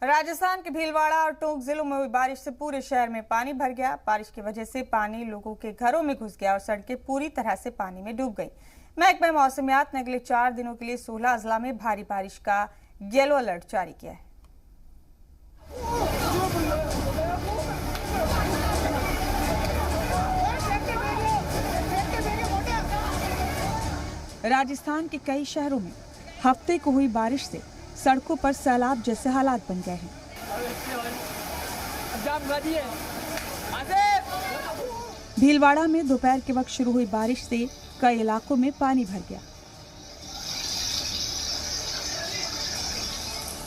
राजस्थान के भीलवाड़ा और टोंक जिलों में हुई बारिश से पूरे शहर में पानी भर गया। बारिश की वजह से पानी लोगों के घरों में घुस गया और सड़कें पूरी तरह से पानी में डूब गई। महकमा मौसमियात ने अगले 4 दिनों के लिए 16 अजला में भारी बारिश का येलो अलर्ट जारी किया है। राजस्थान के कई शहरों में हफ्ते को हुई बारिश से सड़कों पर सैलाब जैसे हालात बन गए हैं। भीलवाड़ा में दोपहर के वक्त शुरू हुई बारिश से कई इलाकों में पानी भर गया।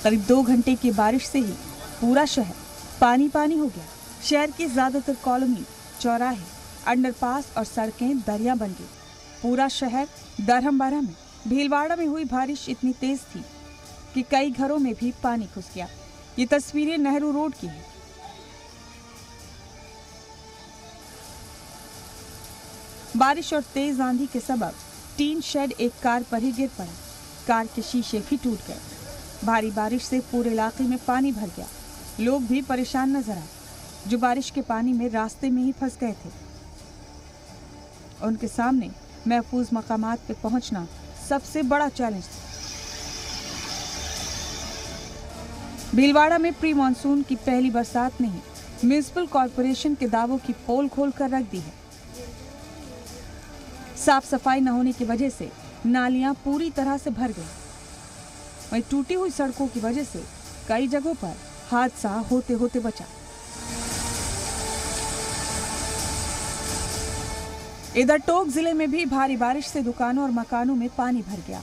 करीब 2 घंटे की बारिश से ही पूरा शहर पानी पानी हो गया। शहर की ज्यादातर कॉलोनी, चौराहे, अंडरपास और सड़कें दरिया बन गई। पूरा शहर दरहम बरहम है। भीलवाड़ा में हुई बारिश इतनी तेज थी कि कई घरों में भी पानी घुस गया। ये तस्वीरें नेहरू रोड की हैं। बारिश और तेज आंधी के सबब टीन शेड एक कार पर ही गिर पड़ा। कार के शीशे भी टूट गए। भारी बारिश से पूरे इलाके में पानी भर गया। लोग भी परेशान नजर आए, जो बारिश के पानी में रास्ते में ही फंस गए थे। उनके सामने महफूज मकामात पे पहुंचना सबसे बड़ा चैलेंज था। भीलवाड़ा में प्री मानसून की पहली बरसात ने ही म्युनिसिपल कॉर्पोरेशन के दावों की पोल खोल कर रख दी है। साफ सफाई न होने की वजह से नालियां पूरी तरह से भर गई। वहीं टूटी हुई सड़कों की वजह से कई जगहों पर हादसा होते होते बचा। इधर टोंक जिले में भी भारी बारिश से दुकानों और मकानों में पानी भर गया।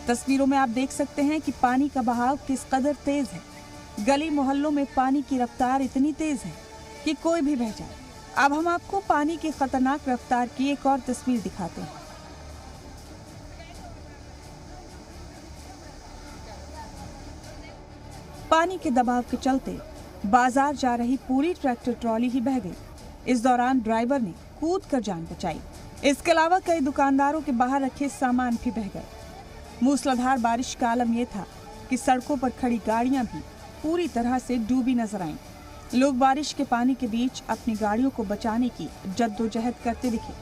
तस्वीरों में आप देख सकते हैं कि पानी का बहाव किस कदर तेज है। गली मोहल्लों में पानी की रफ्तार इतनी तेज है कि कोई भी बह जाए। अब हम आपको पानी की खतरनाक रफ्तार की एक और तस्वीर दिखाते हैं। पानी के दबाव के चलते बाजार जा रही पूरी ट्रैक्टर ट्रॉली ही बह गई। इस दौरान ड्राइवर ने कूद कर जान बचाई। इसके अलावा कई दुकानदारों के बाहर रखे सामान भी बह गए। मूसलाधार बारिश का आलम यह था कि सड़कों पर खड़ी गाड़ियां भी पूरी तरह से डूबी नजर आईं। लोग बारिश के पानी के बीच अपनी गाड़ियों को बचाने की जद्दोजहद करते दिखे।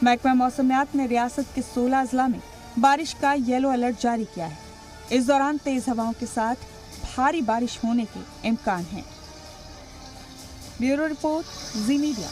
महकमा मौसमियात ने रियासत के 16 अजला में बारिश का येलो अलर्ट जारी किया है। इस दौरान तेज हवाओं के साथ भारी बारिश होने के इम्कान हैं। ब्यूरो रिपोर्ट, जी मीडिया।